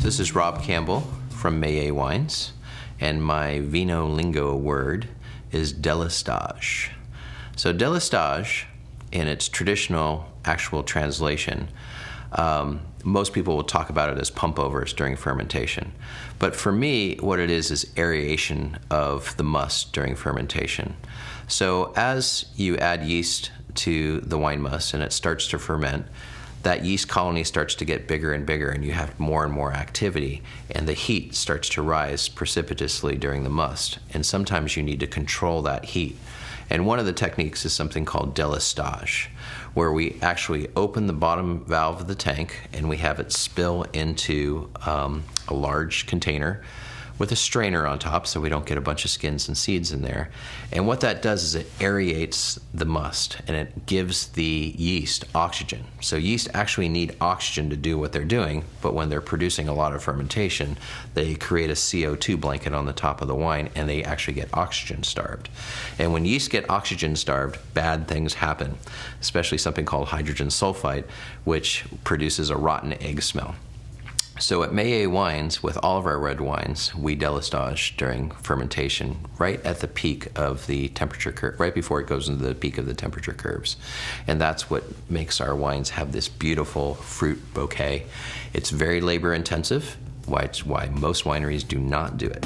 This is Rob Campbell from Meyye Wines, and my Vino Lingo word is délestage. So délestage, in its traditional actual translation, most people will talk about it as pump overs during fermentation. But for me, what it is aeration of the must during fermentation. So as you add yeast to the wine must and it starts to ferment, that yeast colony starts to get bigger and bigger, and you have more and more activity, and the heat starts to rise precipitously during the must. And sometimes you need to control that heat. And one of the techniques is something called délestage, where we actually open the bottom valve of the tank and we have it spill into a large container with a strainer on top so we don't get a bunch of skins and seeds in there. And what that does is it aerates the must and it gives the yeast oxygen. So yeast actually need oxygen to do what they're doing, but when they're producing a lot of fermentation, they create a CO2 blanket on the top of the wine and they actually get oxygen starved. And when yeast get oxygen starved, bad things happen, especially something called hydrogen sulfide, which produces a rotten egg smell. So at Meyye Wines, with all of our red wines, we délestage during fermentation right at the peak of the temperature curve, right before it goes into the peak of the temperature curves. And that's what makes our wines have this beautiful fruit bouquet. It's very labor intensive, which is why most wineries do not do it.